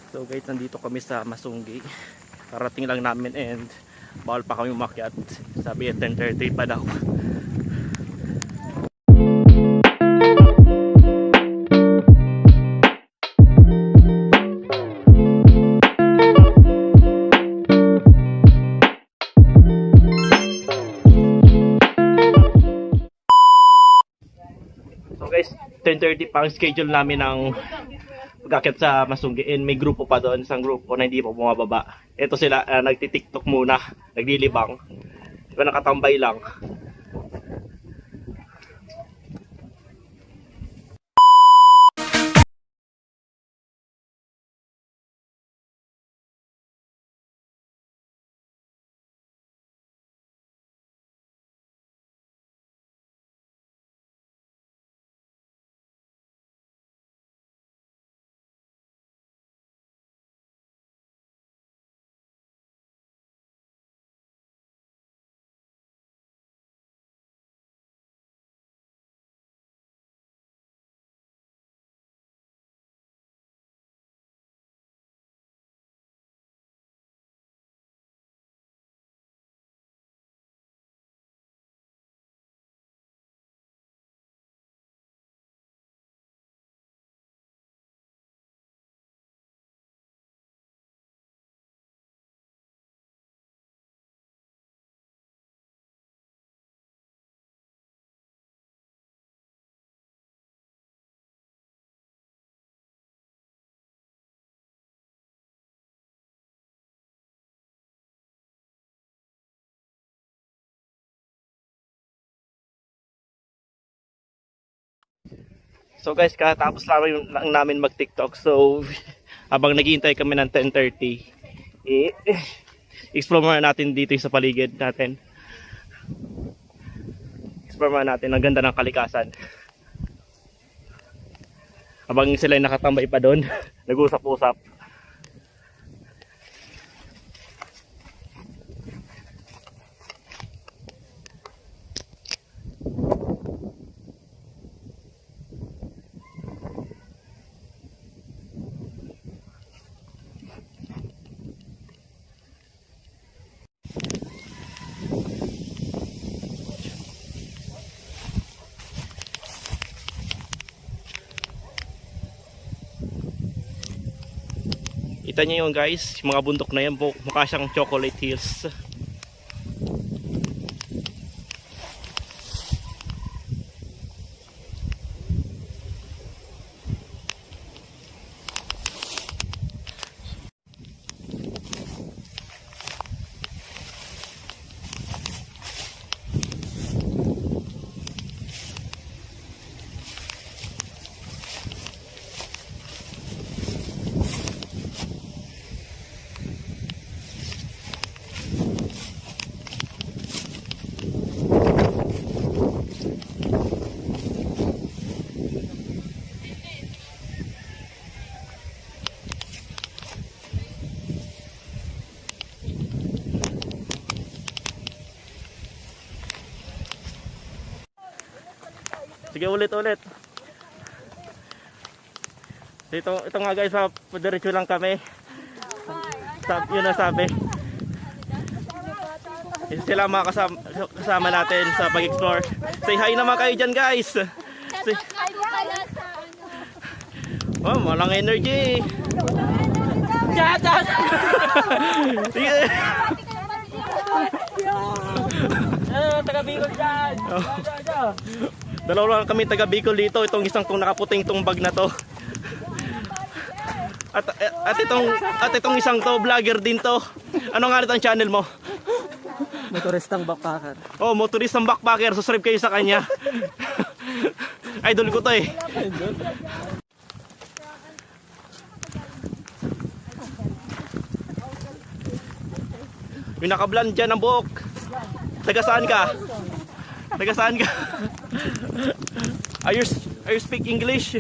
So guys, nandito kami sa Masunggi. Karating lang namin and bawal pa kami umakyat. Sabi 10:30 pa daw. So guys, 10:30 pa ang schedule namin ng pag-akyat sa Masunggi, and may grupo pa doon, isang grupo na hindi pa bumababa. Ito sila, nagti-TikTok muna, naglilibang. Diba, nakatambay lang. So guys, katapos lang namin mag-TikTok. So habang naghihintay kami ng 10:30, explore muna natin dito sa paligid natin. Explore muna natin ang ganda ng kalikasan. Habang sila ay nakatambay pa doon, nag-usap-usap. Kita niyo yung guys, yung mga bundok na yan, mukha siyang chocolate hills. Sige, ulit. Ito nga guys, padiretso lang kami. Yun ang sabi. Sila mga kasama natin sa pag-explore. Say hi naman kayo dyan guys. Oh, malang energy. Chat! Taga Bicol dyan. Dalawa lang kami taga Bicol dito. Itong isang tong nakaputing tong bag na to. At itong isang to, vlogger din to. Ano nga ang channel mo? Motoristang backpacker. Oh, motoristang backpacker. Subscribe kayo sa kanya. Idol ko to eh. Yung naka-blonde dyan ang buhok. Taga saan ka? Are you speak English?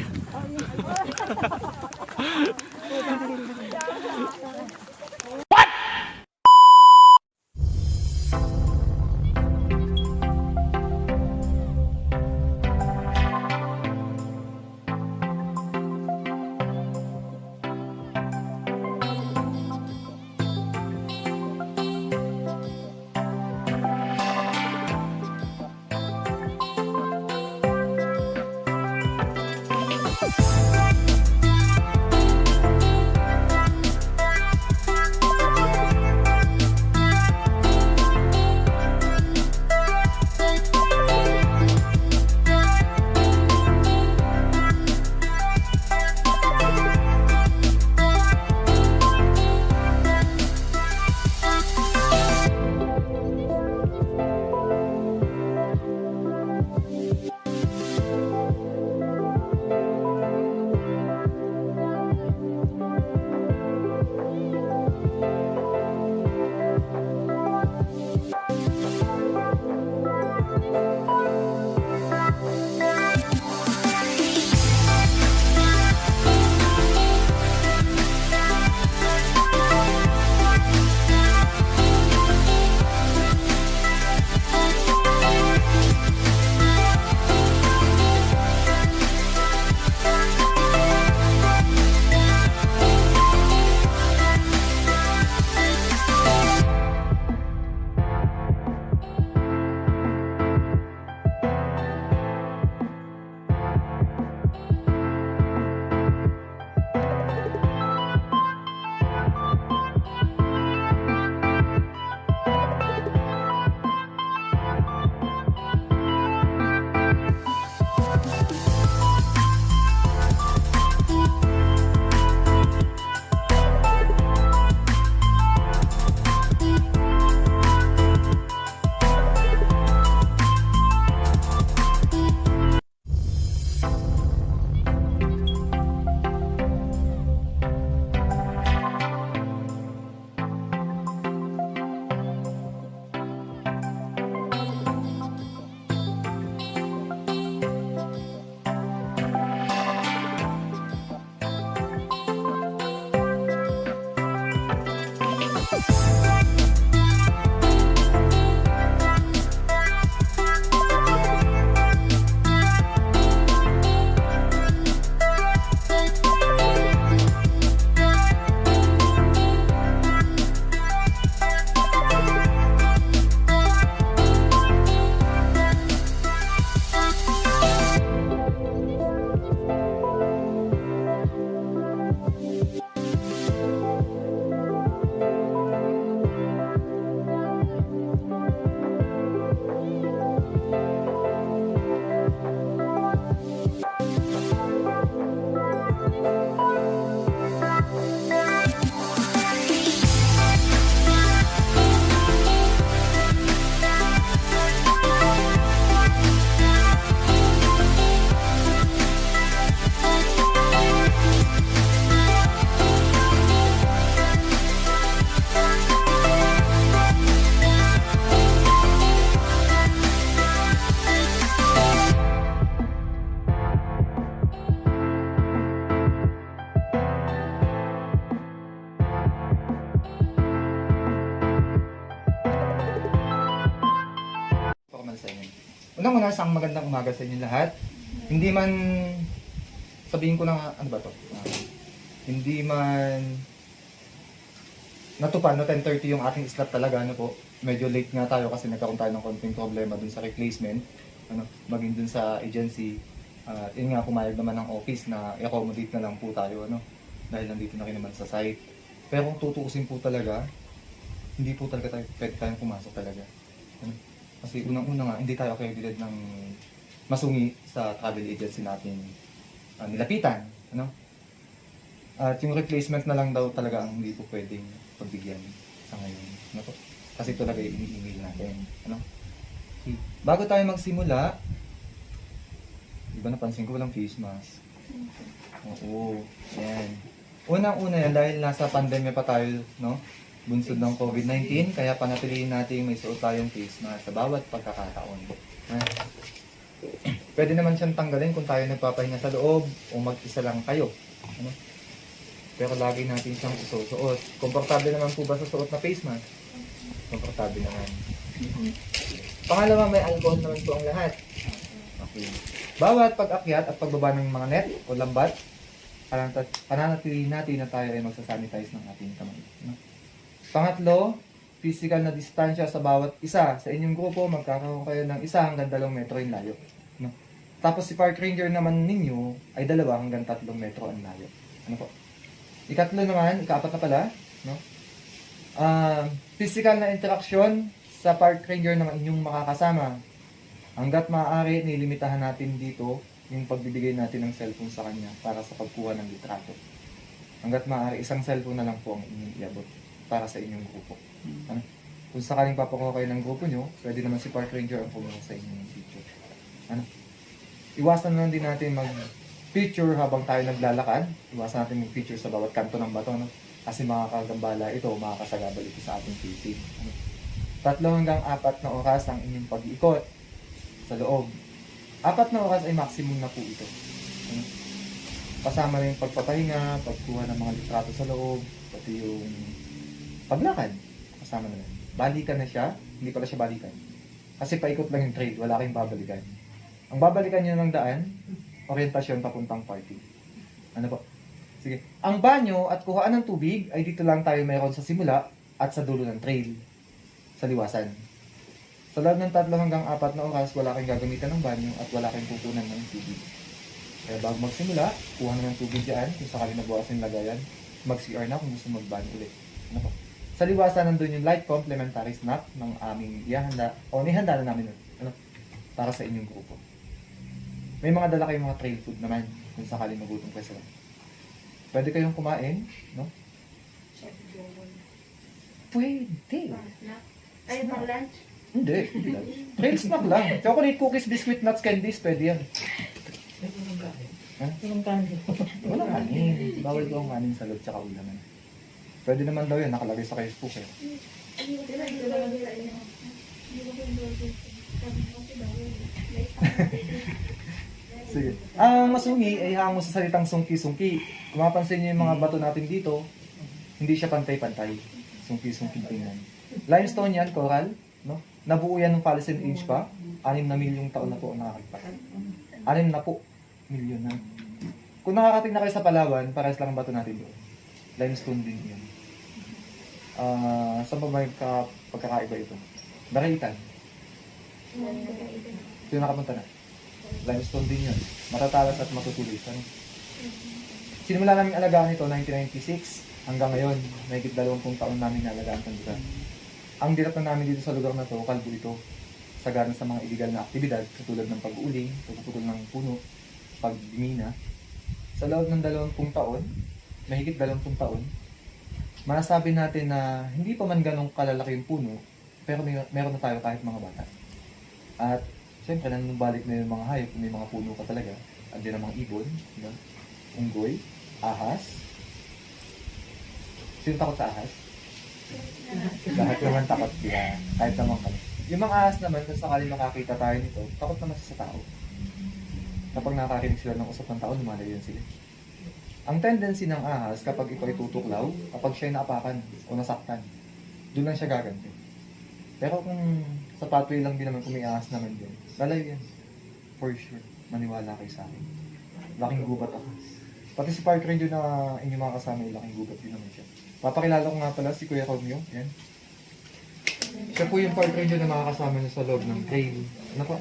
Unang-una, isang magandang umaga sa inyo lahat. Hindi man, sabihin ko lang, ano ba to? Hindi man natupad na 10:30 yung ating slot talaga, ano po. Medyo late nga tayo kasi nagkaroon tayo ng konting problema dun sa replacement, maging dun sa agency. At yun nga, pumayag naman ng office na i-accommodate na lang po tayo, dahil nandito na rin naman sa site. Pero kung tutuusin po talaga, hindi po talaga tayo pwede tayong pumasok talaga. Kasi unang-una nga, hindi tayo accredited ng masungi sa travel agency natin nilapitan. At yung replacement na lang daw talaga ang hindi po pwedeng pagbigyan sa ngayon. Kasi ito talaga yung email natin. Okay. Bago tayo magsimula, di ba napansin ko walang face mask? Oo, yan. Unang-una yan dahil nasa pandemya pa tayo, bunsod ng COVID-19, kaya panatilihin natin may suot tayong face mask sa bawat pagkakataon. Pwede naman siyang tanggalin kung tayo nagpapahinga sa loob o mag-isa lang kayo. Pero lagi natin siyang isusuot. Komportable naman po ba sa suot na face mask? Komportable naman. Pangalawa, may alcohol naman po ang lahat. Okay. Bawat pag-akyat at pagbaba ng mga net o lambat, pananatilihin natin na tayo ay magsasanitize ng ating kamay. Pangatlo, physical na distansya sa bawat isa. Sa inyong grupo, magkakaroon kayo ng 1 hanggang 2 metro yung layo. Tapos si park ranger naman ninyo ay 2 hanggang 3 metro ang layo. Ikatlo naman, ikaapat na pala, physical na interaksyon sa park ranger ng inyong makakasama. Hanggat maaari, nilimitahan natin dito yung pagbibigay natin ng cellphone sa kanya para sa pagkuha ng litrato. Hanggat maaari, 1 cellphone na lang po ang inyong iabot para sa inyong grupo. Kung sakaling papakuha kayo ng grupo nyo, pwede naman si park ranger ang kumuha sa inyong picture. Iwasan na din natin mag-picture habang tayo naglalakad. Iwasan natin mag-picture sa bawat kanto ng bato. Kasi makakagambala ito, makakasagabal ito sa ating facing. 3 hanggang 4 na oras ang inyong pag-iikot sa loob. 4 na oras ay maximum na po ito. Kasama na yung pagpapahinga, pagkuha ng mga litrato sa loob, pati yung paglakad. Kasama na yan. Balikan na siya, hindi pala siya balikan. Kasi paikot lang yung trail, wala kayong babalikan. Ang babalikan nyo ng daan, orientasyon papuntang party. Sige. Ang banyo at kuhaan ng tubig ay dito lang tayo mayroon sa simula at sa dulo ng trail. Sa liwasan. Sa loob ng 3 hanggang 4 na oras, wala kayong gagamitan ng banyo at wala kayong pupunan ng tubig. Kaya bago magsimula, kuha na ng tubig dyan, kung sakali nabukas yung lagayan, mag-CR na kung gusto mag-banyo ulit. Sa liwasan, nandun yung light complimentary snack ng aming ihanda, o nihanda na namin para sa inyong grupo. May mga dala kayong mga trail food naman, kung sakali magutom kayo sila. Pwede kayong kumain, Pwede. Ay, pang lunch? Hindi. Trail snack lang. Chocolate cookies, biscuit, nuts, candies, pwede yan. Walang kanin. Walang kanin. Bawal ko ang kanin sa loob tsaka ulaman. Pwede naman daw yan, nakalagay sa Facebook eh. Sige. Ang masungi ay hango sa salitang sungki-sungki. Kung mapansin niyo yung mga bato natin dito, hindi siya pantay-pantay. Sungki-sungki tingnan. Limestone yan, coral. Nabuo yan ng Palisade Age pa. 6 na milyong taon na po ang nakakalipas. 6 na po milyon na. Kung nakakating na kayo sa Palawan, parehas lang ang bato natin doon. Limestone din yan. Saan ba may pagkakaiba ito? Daraitan. Ito yung nakapunta na. Limestone din yun. Matatalas at matutulis. Sinimula namin alagaan ito 1996 hanggang ngayon. Mahigit 20 taon namin naalagaan itong lugar. Ang diratan namin dito sa lugar na to, kalbo ito. Sagana sa mga illegal na aktibidad katulad ng pag-uuling, pagpuputol ng puno, pagmina. Sa loob ng 20 taon, mahigit 20 taon, masasabi natin na hindi pa man ganong kalalaki yung puno, pero meron na tayo kahit mga bata. At siyempre, nanunubalik na yung mga hayop, may mga puno ka talaga. Andiyan ang mga ibon, unggoy, ahas. Sino takot sa ahas? Lahat naman takot sila, kahit naman kami. Yung mga ahas naman, kung sakaling makakita tayo nito, takot naman sa tao. Kapag nakakarinig sila ng usap ng tao, lumalayo sila. Ang tendency ng ahas, kapag ito ay tutuklaw, kapag siya ay naapakan o nasaktan, doon lang siya gaganti. Pero kung Sa pathway lang din naman kung may ahas naman din. Lalayo yan. For sure. Maniwala kayo sa akin. Laking gubat ako. Pati si Park Ranger na inyong mga kasama, laking gubat din naman siya. Papakilala ko nga pala si Kuya Romeo. Yan. Siya po yung Park Ranger na makakasama niyo sa loob ng trail. Ano po?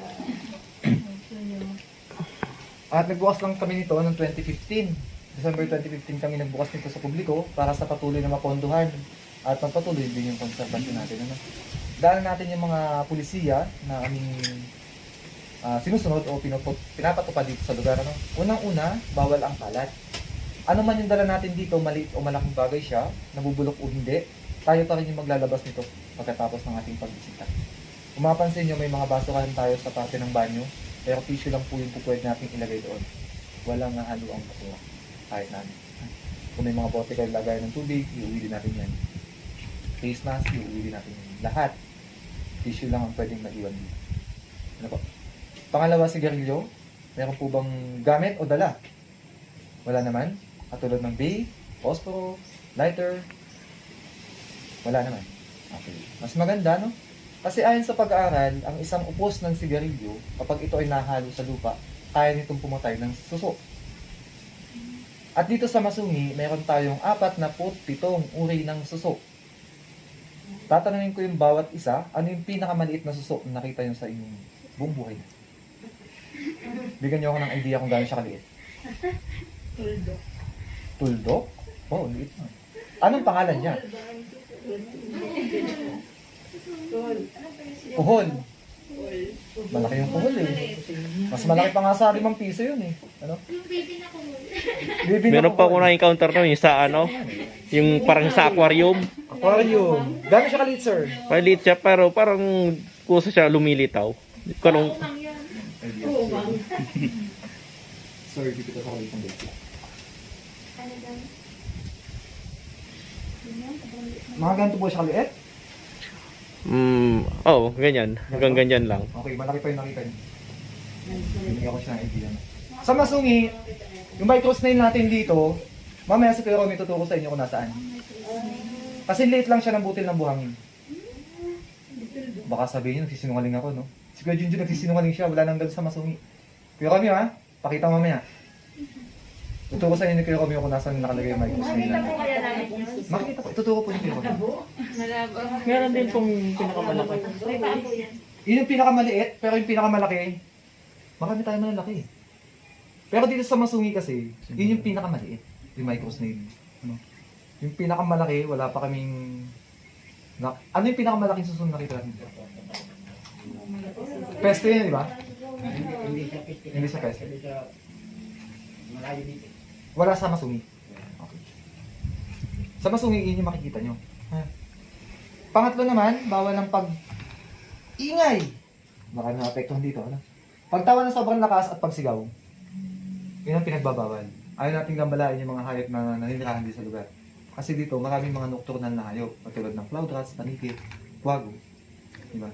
At nagbukas lang kami nito noong 2015. December 2015 kami nagbukas nito sa publiko para sa patuloy na mapondohan at magpatuloy din yung konserbasyon natin. Ano? Dahil natin yung mga pulisiya na aming sinusunod o pinapatupad dito sa lugar. Ano? Unang-una, bawal ang kalat. Ano man yung dala natin dito, maliit o malaking bagay siya, nabubulok o hindi, tayo pa rin yung maglalabas nito pagkatapos ng ating pagbisita. Kung mapansin nyo, may mga basuhan tayo sa parte ng banyo, pero tissue lang po yung pupwede natin ilagay doon. Walang halo ang basura. Kahit namin. Kung may mga bote kayo lagay ng tubig, iuwi din natin yan. Face mask, iuwi din natin yan. Lahat. Tissue lang ang pwedeng maiwan dito. Ano po? Pangalawa, sigarilyo. Meron po bang gamit o dala? Wala naman. Katulad ng bay, phosphoro, lighter. Wala naman. Okay. Mas maganda, no? Kasi ayon sa pag-aaral, ang isang upos ng sigarilyo, kapag ito ay nahalo sa lupa, kaya nitong pumatay ng suso. At dito sa Masungi, meron tayong 47 uri ng suso. Tatanungin ko yung bawat isa, ano yung pinakamaliit na suso na nakita nyo sa inyong buong buhay? Bigyan nyo ako ng idea kung gaano siya kaliit. Tuldok. Tuldok? Oh, liit na. Anong pangalan niya? Puhol. Malaki yung puhol eh. Mas malaki pa nga sa 5 piso yun eh. Ano? Yung baby na kumuli. Baby na Meron pa ako puhol. na-encounter no, yung sa ano, yung parang sa aquarium. Aquarium. Gano'n siya kalit, sir? Maliit siya pero parang kusa siya lumilitaw. Kanong, Umang yan. Sorry, dito ka sa kalit ng baby. Ano daw? Mga ganito po siya kaliit? ganyan. Hanggang ganyan lang. Okay, malaki pa yung nakita niyo. Binigyan ko siya ng idea. Sa Masungi, yung micro snail natin dito, mamaya si Kuya Romy tuturo sa inyo kung nasaan. Kasi late lang siya ng butil ng buhangin. Baka sabihin niyo, nagsisinungaling ako, no? Si Kuya Junjun nagsisinungaling siya, wala nang dal sa Masungi. Kuya Romy, ha? Pakita mamaya. Tuturo sa inyo ni Kuya Romy kung nasaan nakalagay yung micro snail natin. Kaya namin yun. Makikita po, ituturo po ni Kuya Romy. Malabo. Meron din pong pinakamalaki. May bago yan. Yun yung pinakamaliit, pero yung pinakamalaki, marami tayong malalaki. Pero dito sa Masungi kasi, yun yung pinakamaliit, yung micro snail. Ano? Yung pinakamalaki, wala pa kaming... ano yung pinakamalaking susunod na kita natin? Peste yun, di ba? Hindi sa peste. Wala sa Masungi. Okay. Sa Masungi, yun yung makikita nyo. Ha? Pangatlo naman, bawal ng pag-ingay. Baka na-apektuhan dito. Ano? Pagtawa ng sobrang lakas at pagsigaw, yun ang pinagbabawal. Ayaw natin gambalain yung mga hayop na naninirahan dito sa lugar. Kasi dito, maraming mga nocturnal na hayop. Katulad ng cloud rats, panikit, wago. Diba?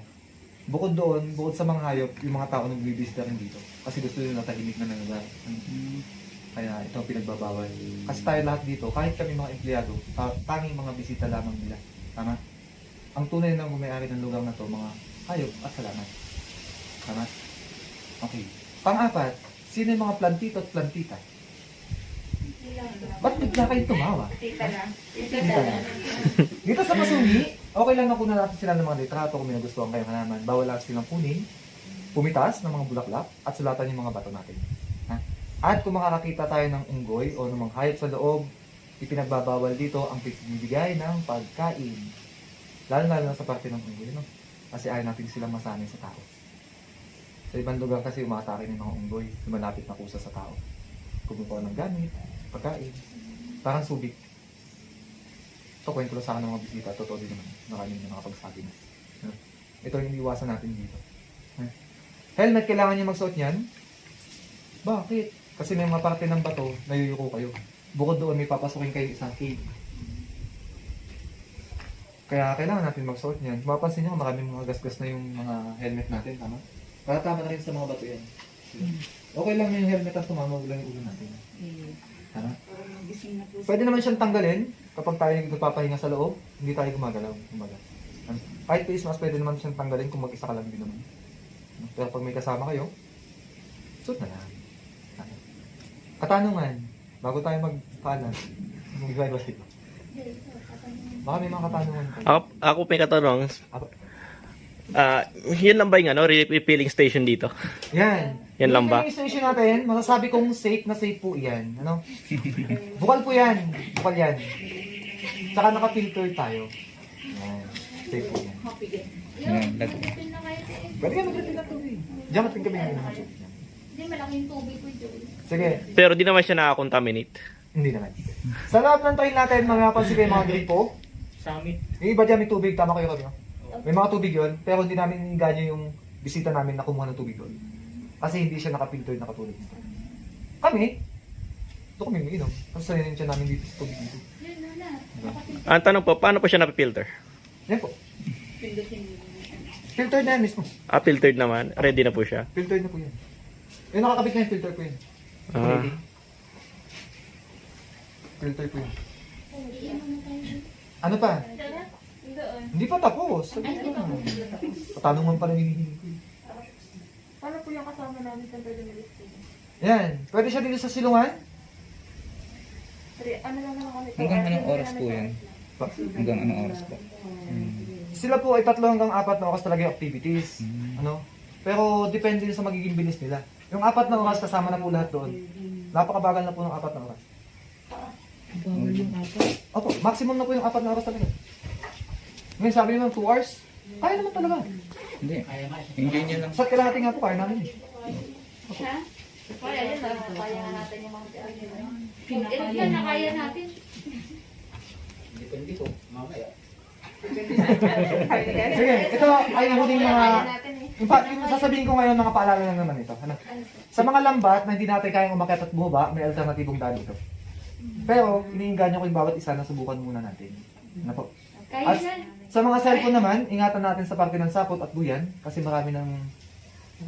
Bukod doon, bukod sa mga hayop, yung mga tao nagbibisita rin dito. Kasi gusto nila tahimik na lugar. Kaya ito ang pinagbabawal. Kasi tayo lahat dito, kahit kami mga empleyado, tanging mga bisita lamang nila. Tama? Ang tunay na may-ari ng lugar na to, mga hayop at salamat. Tama? Okay. Pang-apat, sino yung mga plantito at plantita? Ba't bigla kayo tumawa? Tita lang. Dito lang. Dito sa Masungi, okay lang na kunan natin sila ng mga litrato kung may nagustuhan kayong halaman. Bawal lang silang kunin, pumitas ng mga bulaklak, at sulatan yung mga bato natin. Ha? At kung makakakita tayo ng unggoy o ng mga hayop sa loob, ipinagbabawal dito ang pagbibigay ng pagkain. Lalo-lalo na sa parte ng unggoy, no? Kasi ayaw natin silang masanay sa tao. Sa ibang lugar kasi umatake ng mga unggoy, lumalapit na kusa sa tao. Kumukuha ng gamit, pagkain, parang subik. Ito, kwento lang sa akin ng mga bisita, totoo din naman, maraming na nakapagsabi na. Ito yung iwasan natin dito. Helmet, kailangan nyo magsuot niyan? Bakit? Kasi may mga parte ng bato, nayuyuko kayo. Bukod doon, may papasukin kayo isang cave. Kaya kailangan natin magsuot niyan. Mapapansin nyo, maraming mga gasgas na yung mga helmet natin, tama? Para tama na rin sa mga bato yan. Okay lang yung helmet at tumama, lang yung ulo natin. Tama? Pwede naman siyang tanggalin kapag tayo nagpapahinga sa loob, hindi tayo gumagalaw. Kahit face mask, pwede naman siyang tanggalin kung mag-isa ka lang din naman. Pero pag may kasama kayo, suot na lang. Katanungan, bago tayo magpaalam, mag-drive dito. Baka may mga katanungan kayo. Ako may katanong. Ako. Yun lang ba yung refilling station dito? Yan. Yan lang ba? Yung station natin, masasabi kong safe na safe po yan. Ano? Bukal po yan. Bukal yan. Tsaka naka-filter tayo. Yan. Safe po yan. Yun, mag-refill na kayo sa Pwede ka mag-refill ng tubig. Diyan matin kami ngayon. Hindi, malaking tubig ko dyan. Sige. Pero di naman siya nakakontaminate. Hindi naman. Sa loob ng train natin, mga pansin kayo mga gripo. Summit. Yung iba dyan may tubig, tama kayo kami. No? May mga tubig yun, pero hindi namin ganyan yung bisita namin na kumuha ng tubig doon. Kasi hindi siya nakapilter na katulad nito. Kami, ito kami umiinom. Kasi sanay siya namin dito sa tubig dito. Yun, wala. Ang tanong po, paano po siya napipilter? Yan po. Filter na yan mismo. Filtered naman. Ready na po siya. Filter na po yan. Yung nakakabit na yung filter po yan. Ah. Filter po yan. Iinom na tayo. Ano pa? Doon. Hindi pa tapos. Sabi Ay, hindi ko pa na. po. Patanungan pa rin hinihingi ko. Paano po yung kasama namin sa pwede malis Yan. Pwede siya dito sa silungan? Ano lang naman kami. Hanggang anong oras po yan? Hanggang anong oras po? Sila po ay 3 hanggang 4 na oras talaga yung activities. Ano? Pero depende sa magiging bilis nila. Yung 4 na oras kasama na po lahat doon. Napakabagal na po ng 4 na oras. Opo, maximum na po yung 4 na oras talaga. Ngayon sabi naman 2 hours, kaya naman talaga. Hindi. Enjoy nyo lang. Sa kalahati nga po, kaya namin. Ha? Kaya yun lang. Kaya nga natin yung mga ilan yan na kaya natin. Sige, ito ay ang huling mga... Kaya natin eh. In fact, yung sasabihin ko ngayon mga paalala lang naman ito. Ano? Sa mga lambat na hindi natin kayang umakyat at bumaba, may alternatibong daan dito. Pero, iniinganyo ko yung bawat isa na subukan muna natin. Ano po? Kaya At yan. sa mga cellphone naman, ingatan natin sa parte ng sapot at buyan kasi marami ng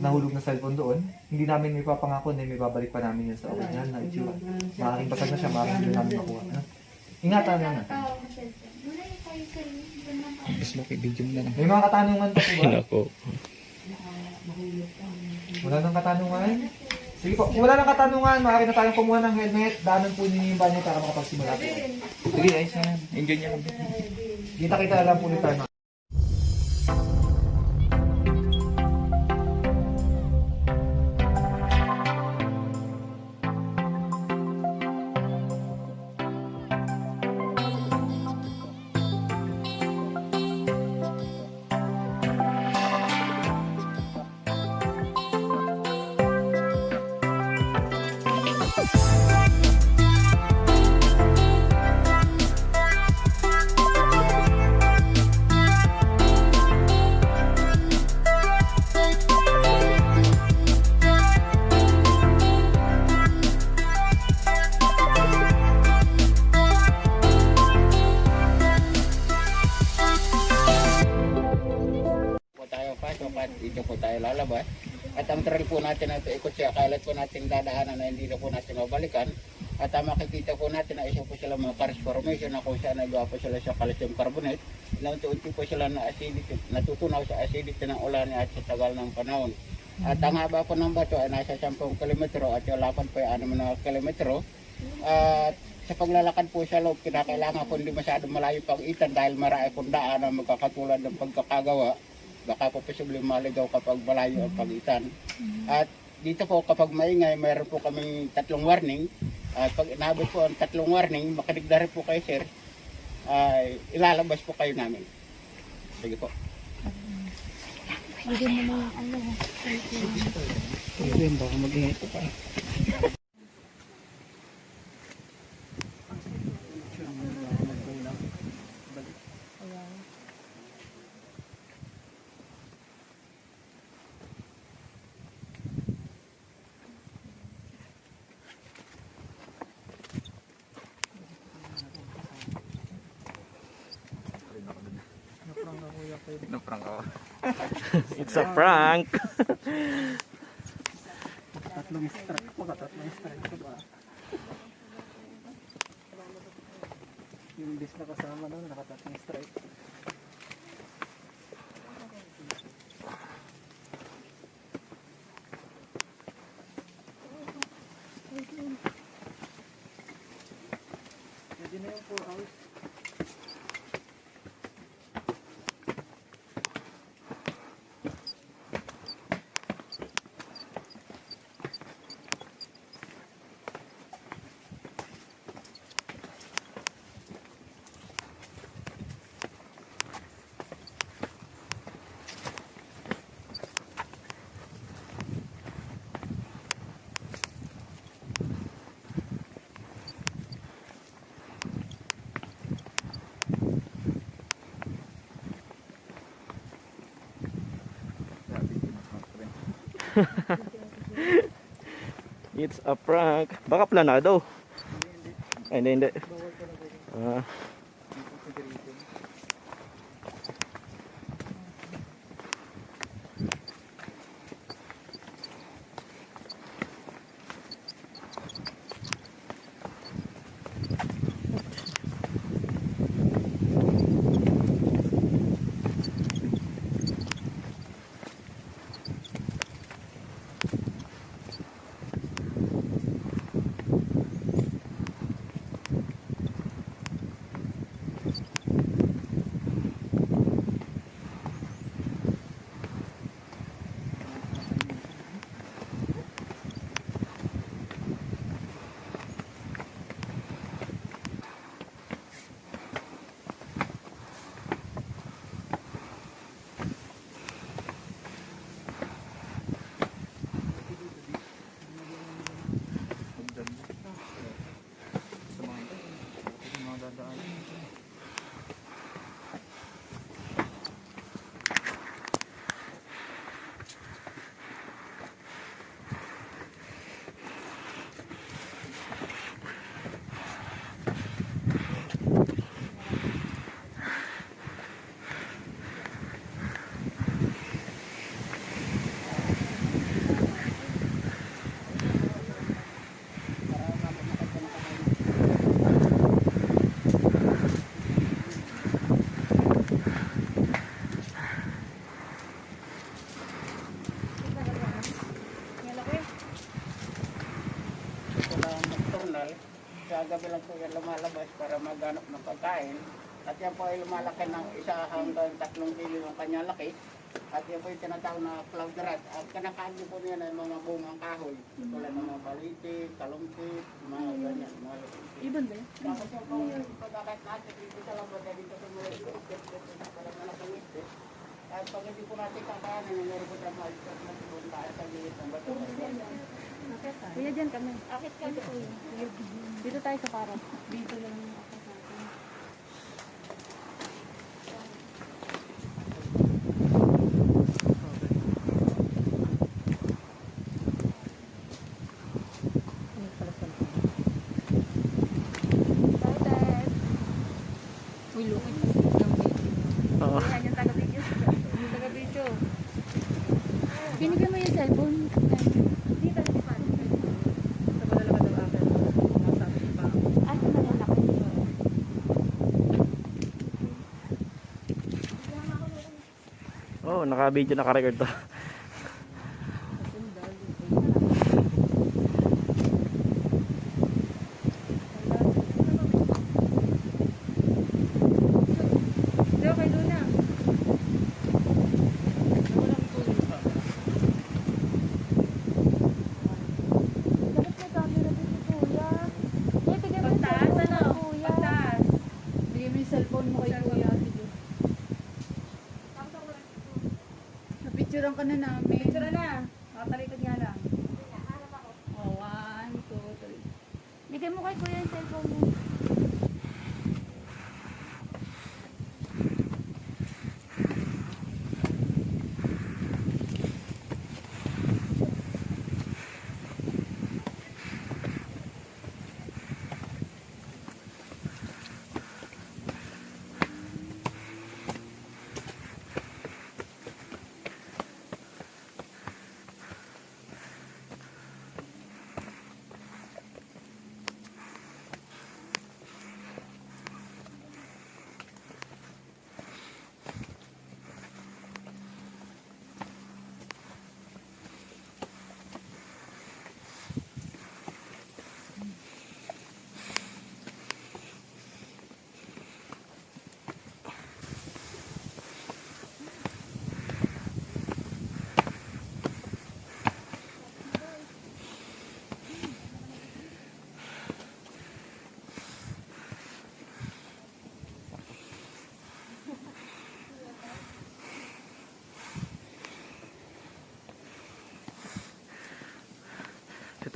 nahulog na cellphone doon. Hindi namin may papangako na may babalik pa namin yan sa original na itsura. Maaaring basag na siya, maaaring hindi namin makuha. Ano? Ingatan lang natin. Wala yung kayo sa iyo. Doon lang kayo. Mas laki video mo na lang. May mga katanungan pa po ba? Nako. Wala nang katanungan? Sige po, kung wala nang katanungan, maaari na tayong kumuha ng helmet. Daanan po ninyo yung banyo para makapagsimula po. Sige, ayos na yan. Enjoy nyo lang. Kita-kita lang po ulit tayo. Po tayo pasok at dito po tayo lalabas. At ang trail po natin na ito, ikot siya, kailan po natin dadaanan na hindi na po natin mabalikan. At ang makikita po natin na isa po sila mga karst formation na kung saan nagawa po sila sa calcium carbonate. Na unti-unti po sila na acidity, natutunaw sa acidity ng ulan at sa tagal ng panahon. At ang haba po ng bato ay nasa 10 kilometro at yung lapad po ay 6 kilometro. At sa paglalakad po sa loob, kinakailangan po hindi masyadong malayo pang itan dahil marami pong daan na magkakatulad ng pagkakagawa. Baka po posibleng maligaw kapag malayo ang pagitan. At dito po kapag maingay, mayroon po kaming 3 warning. At pag inabot po ang 3 warning, makinig na rin po kayo sir, ay ilalabas po kayo namin. Sige po. Baka mag-ingay po pa. Naprang ako. It's a prank. Tatlong strike po, tatlong strike po ba? Yung bis na kasama doon, nakatatlong strike. It's a prank. Baka planado. Ay, hindi. Ah. Nocturnal, sa gabi lang po yan lumalabas para maghanap ng pagkain. At yan po ay lumalaki ng 1 hanggang 3 kilo ng kanyang laki. At yan po yung tinatawag na cloud rat. At kanakain po niya ng mga bungang kahoy. Tulad ng mga baliti, kalumpit, mga ganyan, mga lupi. Ibon ba yun? Tapos yan po yung pagkakait natin dito sa lambot na dito sa mga ito. Parang nalakangit eh. At pag hindi po natin kakayanin, meron po tayo maalikas na punta tayo sa gilid ng bato. Kuya, dyan kami. Akit kami kuya. Dito tayo sa parang. Dito lang ako sa akin. Uy, lukit kasi ng video. Oo. Yan yung taga-video. Yung taga-video. Binigyan mo yung cellphone. Dito, di ba? Ah, sa malalaki. Oh, naka-video, naka-record to. Dito kay Luna. Dapat may camera dito, kuya. Kuya, bigyan mo yung cellphone mo, kuya. Pagtaas. Bigyan mo yung cellphone mo kay kuya. Napicturean ka na namin. Picture na. Nakatalikod nga lang. Oh, 1, 2, 3. Bigyan mo kay kuya yung cellphone mo.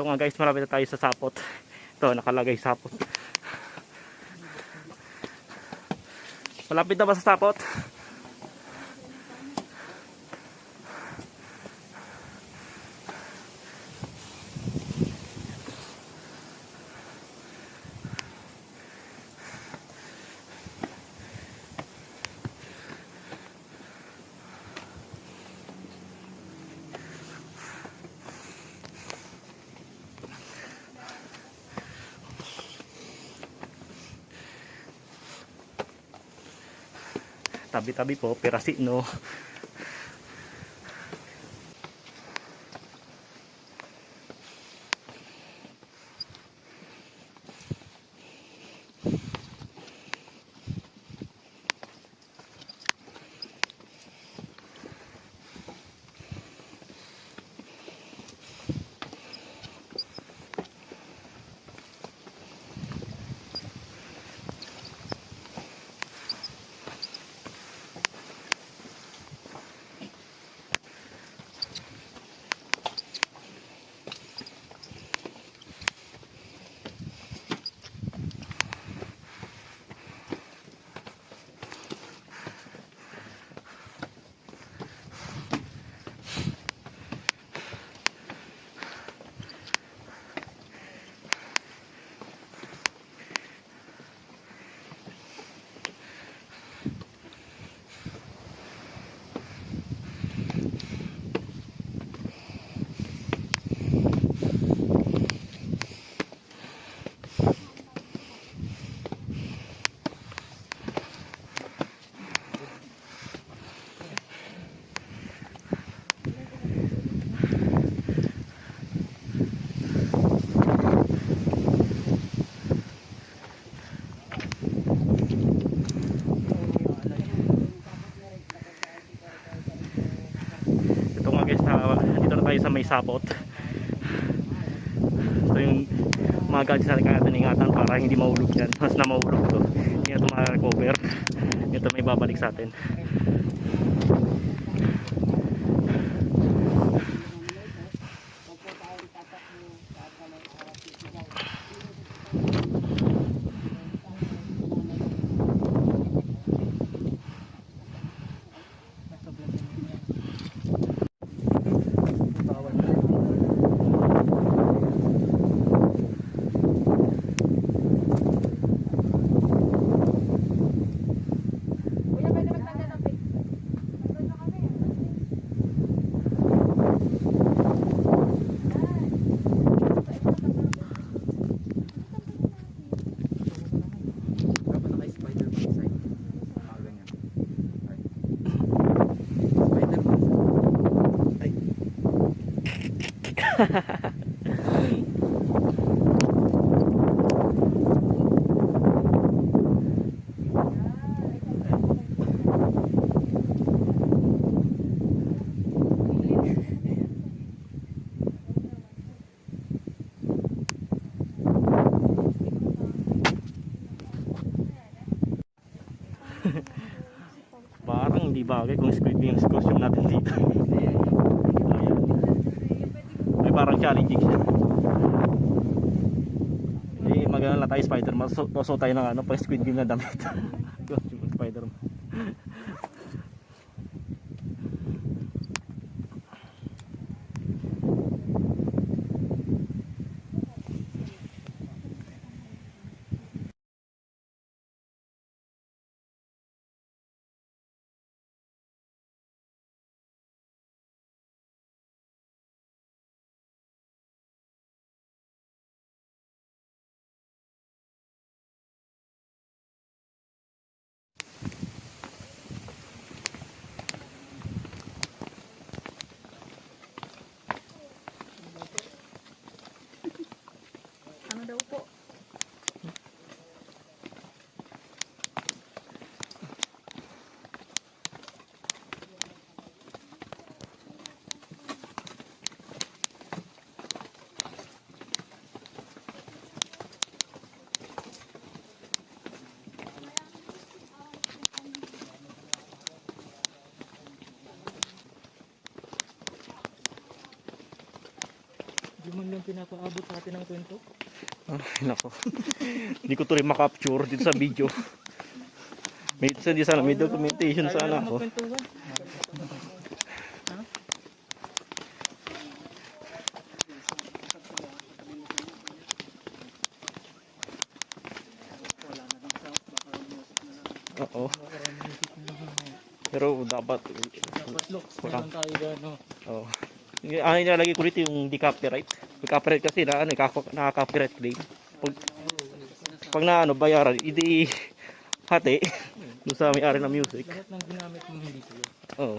Ito nga guys, malapit na tayo sa sapot. Ito, nakalagay sapot. Malapit na ba sa sapot? Tabi-tabi po, Perasino. Ito nga guys, dito na tayo sa may sapot. Ito yung mga gadgets natin ingatan para hindi mahulog yan. Mas na mahulog to, hindi na ito makarecover. Ito may babalik sa atin. Parang hindi bagay kung squid yung costume natin dito. Ayan. Ay, parang challenging siya. Eh, magana na tayo Spider-Man. So tayo ng ano, pang squid game na damit. Costume ng Spider-Man. man lang pinapaabot sa atin ng kwento. Ay, nako. Hindi ko to rin makapture dito sa video. May sana may documentation sana ako. Magkwentuhan. Oo. Pero dapat Dapat looks, meron tayo dyan, no? oh. Ano nilalagay ko dito yung di copyright. Yung copyright kasi na ano, nakaka-copyright claim. Pag na ano bayaran, hindi hati doon sa may-ari ng music. Lahat ng ginamit mo hindi ko. Oo.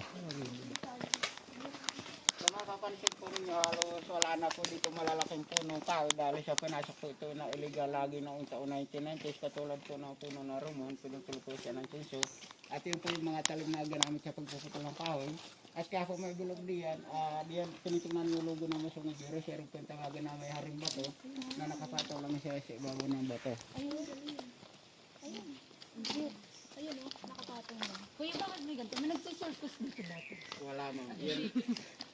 Kung mapapansin po ninyo, halos wala na po dito malalaking punong tao dahil sa pinasok po ito na illegal lagi noong taon 1990s katulad po ng puno na Roman, pinutulo po siya ng chinso. At yun po yung mga talim na ginamit sa pagpuputol ng kahoy. At kaya po may bilog diyan, diyan tinitingnan yung logo ng Masungit Biro, siya rin po yung tawagin na may haring bato na nakapataw lang siya sa ibabaw ng bato. Ayun, nakapatong lang. Kuya, bakit may ganito? May nagsisurcus dito dati. Wala man.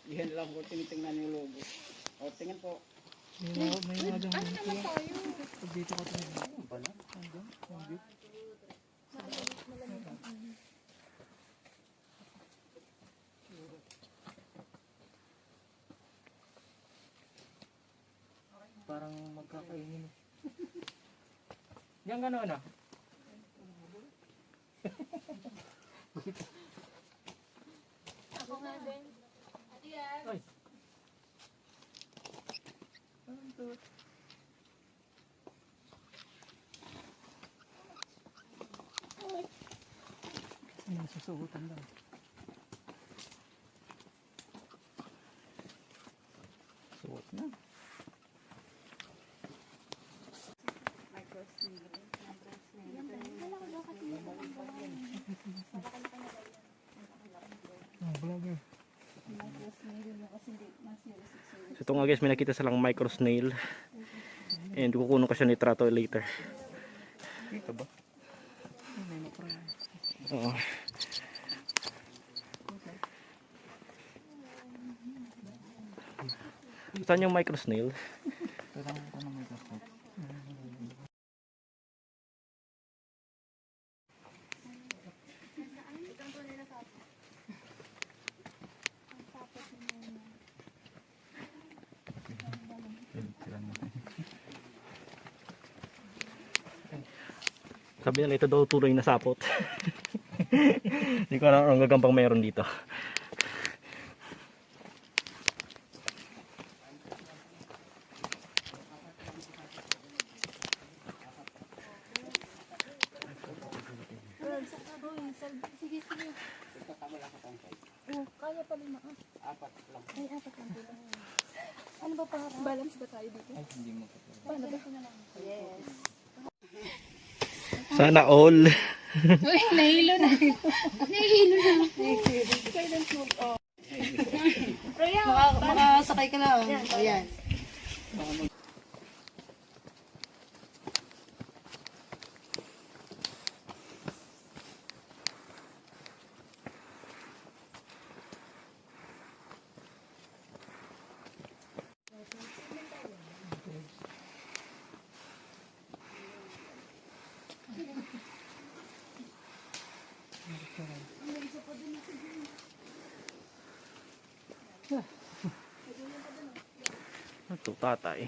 Yan lang po tinitingnan yung logo. O tingnan po. May mga dyan. Ano naman tayo? Pag dito ka tingin. Parang magkakainin. Diyan gano'n ah. Ako nga din. Ate yan. Ay. Nasusuhutan lang. Suot na. Vlogger. So ito nga guys, may nakita silang micro snail. And kukunin ko siya nitrato later. Dito ba? Oo. Saan yung micro snail? Parang ito na may gasot. Sabi nila ito daw tuloy na sapot. Hindi ko alam ang gagampang meron dito. Sige, sige. Oh, kaya pala na. Apat lang. Ay, apat lang pala. Ano ba para? Balance ba tayo dito? Ay, hindi mo pa. Paano ba? Yes. Sana all. Uy, nahilo na. Nahilo na. Makasakay ka lang. Ayan. Ito, tatay.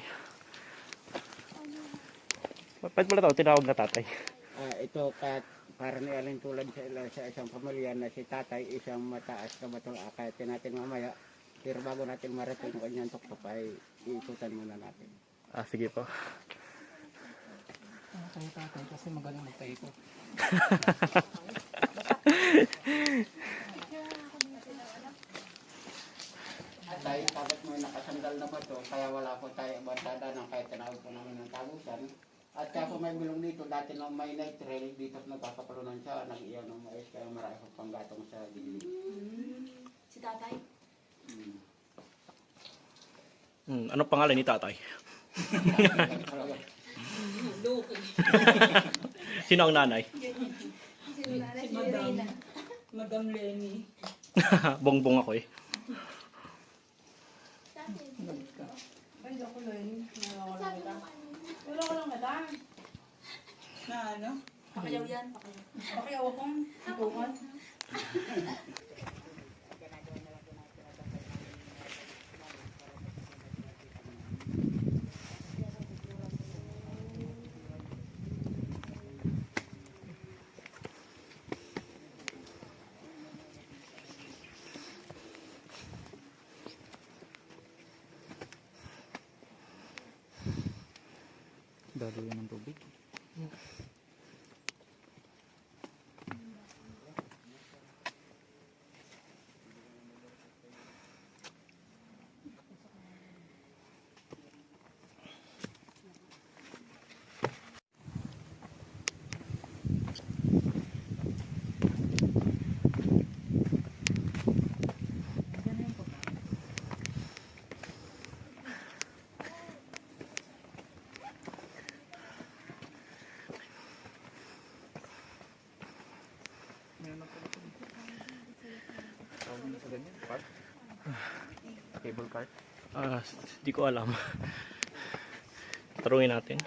Ba't pala ito? Tinawag na tatay. Ito para ni Alin tulad sa isang pamilya na si tatay isang mataas na batong akay natin mamaya. Pero bago natin marating yung kanyang tuktok ay iikutan muna natin. Sige po. Tayo tatay kasi magaling magtayo ko. Tayo kapit mo nakasandal na bato kaya wala po tayo abantada ng kahit tinawag po namin ng tagusan. At kaya po may bilong dito, dati nung may night trail, dito nagpapakulunan siya, nag-iyan ng mais, kaya marami po panggatong sa dilim. Si tatay? Anong pangalan ni tatay? Sino ang nanay? Madam Lenny. Bongbong ako eh. Ay, ako lang. Wala ko lang mata. Na ano? Pakiyaw yan. Pakiyaw akong tukungan. Dalo yan ng tubig. Tawag na sa ganyan, cart? Cable cart? Di ko alam. Tarungin natin.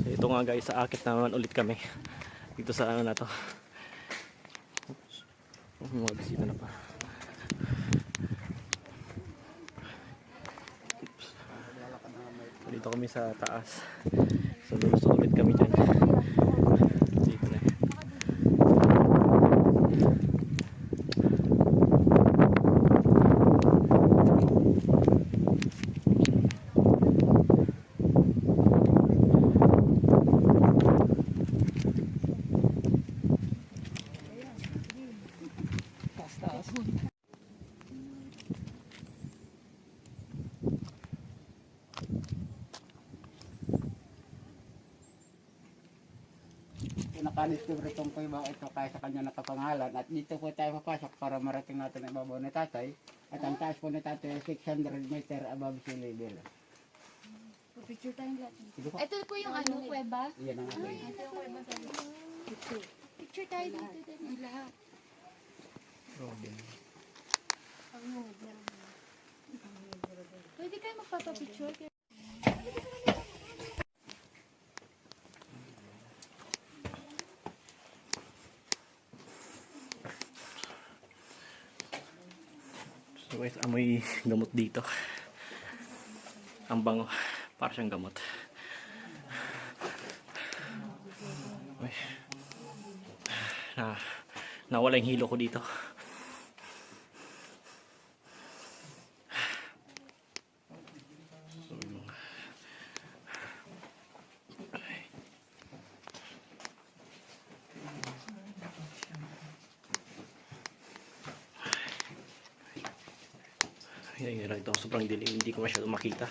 So ito nga guys, sa akit naman ulit kami dito sa ano na to. Oops. Oh, mga bisita na pa. Oops. So, dito kami sa taas. So lulusot ulit kami dyan. Dito na. Pinaka-discover itong po yung ito kaya sa kanya nakapangalan. At dito po tayo papasok para marating natin ang ibabaw ni tatay. At ang taas po ni tatay ay 600 meter above sea level. Picture tayong lahat. Sige po. Ito po yung ano, kuweba. Yan ang ating. Ito yung kuweba sa picture tayo dito din lahat. Pwede kayo magpapapicture. So guys, amoy gamot dito. Ang bango, para siyang gamot. Uy. Nawala yung hilo ko dito. Yan lang ito, sobrang dilim, hindi ko masyado makita.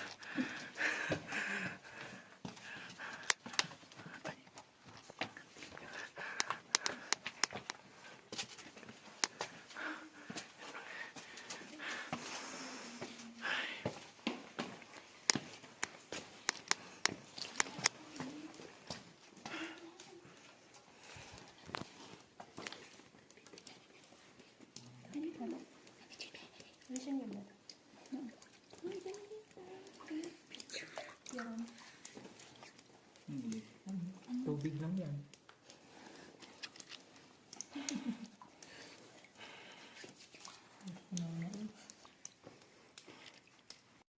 Tubig lang yan.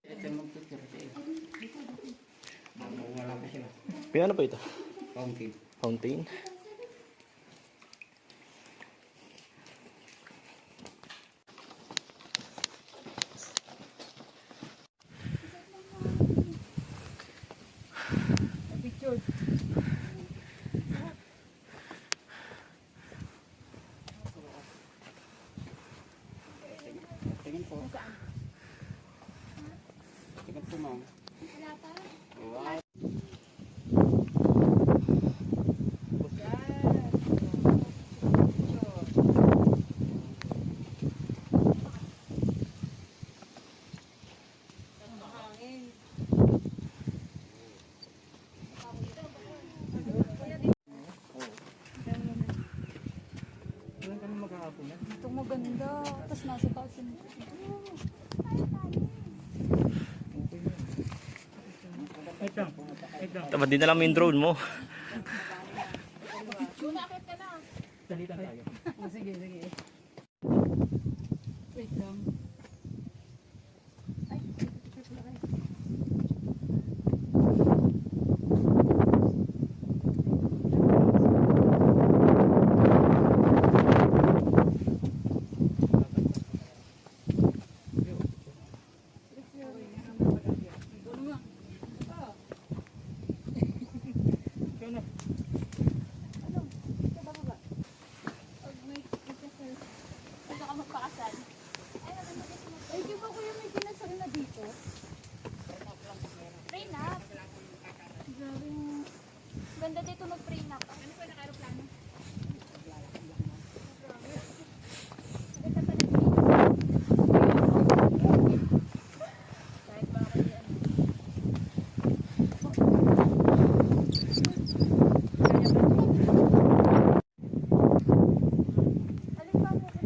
Ito yung magpipir sa iyo. Kaya ano pa ito? Fountain. Fountain. Picture. Tingin po. Tingin po, ma'am. Wow. Ito maganda. Tapos nasa taas yun. Dapat din na lang yung drone mo. Sige, sige. Wait lang. Ay, picture pala kayo. Ay, di ba kuya may kinasal na dito? Prenup. Grabe yung... Ganda dito mag-prenup. Ano po naka-aeroplano? Ganda pa ng prenup. Kahit bakit yan. Alin ba ang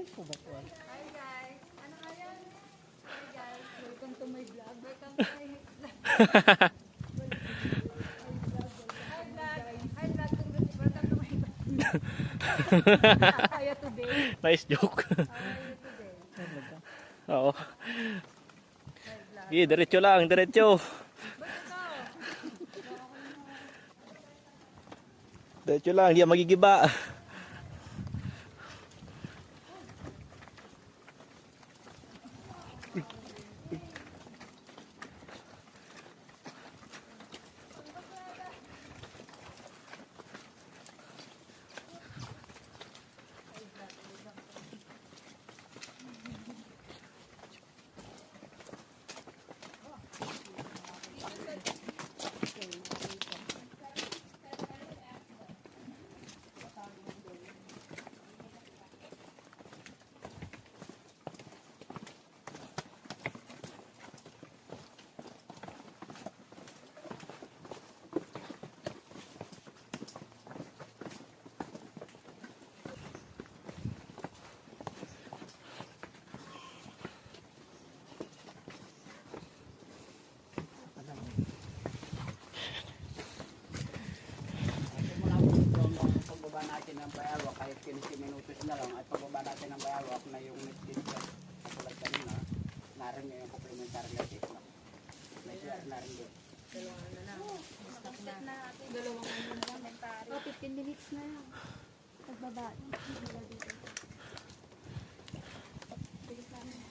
pupuntahan? Hi guys! Ano nga yan? Hi guys! Welcome to my vlog. Welcome to my vlog. Hi vlog! Hi vlog! Welcome to my vlog. Kaya today. Nice joke. How are you today? Oo. Sige, diretso lang, diretso. Diretso lang, hindi yan magigiba. Pagbaba natin ng bayawak, kahit 15 minutos na lang, at pagbaba natin ng bayawak na yung nag-discuss katulad kanina, narin yung complementary latest na. Narin yun. Dalawang ano na lang. Oh, 15 minutes na lang. Pagbaba. Wala dito. Bilis namin.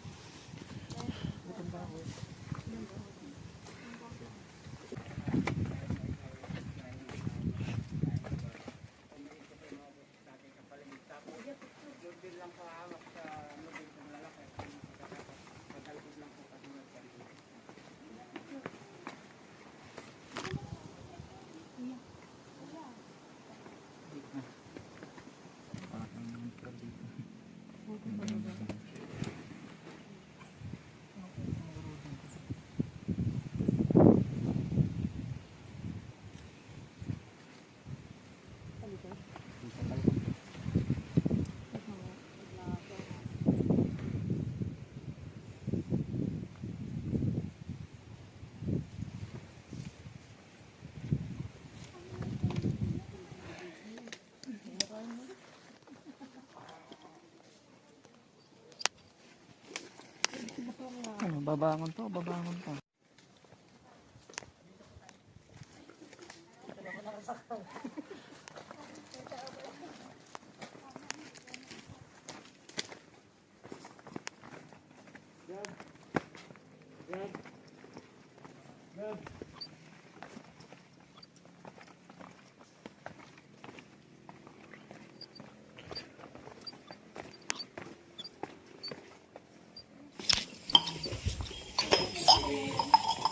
Babangon to, babangon to.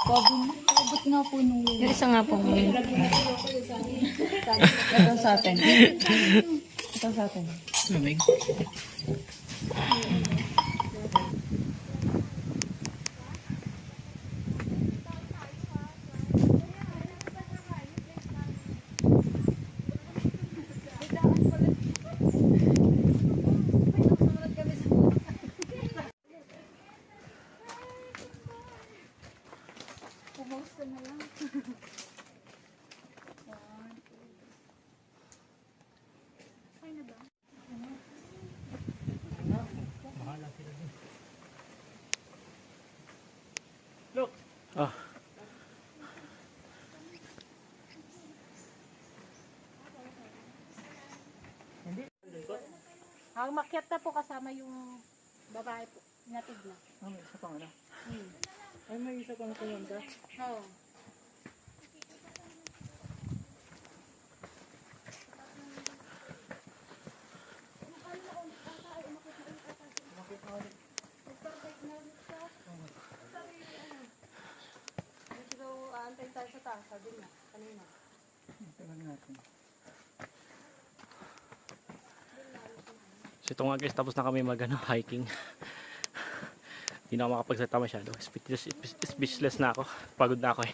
Pabot nga po nung Yung isa nga po ngayon. ito sa atin. Ito sa atin. Lamig. Pumost ka na lang. Ay na ba? Ah. Ang makyat na po kasama yung babae po. Natig na. May isa pang ano? Ay, may isa pang kumanda. Oo. Medyo aantay tayo sa taas. Sabi na, kanina. Tingnan natin. So ito nga guys, tapos na kami hiking. Hindi na ako makapagsalita masyado. Speechless na ako. Pagod na ako eh.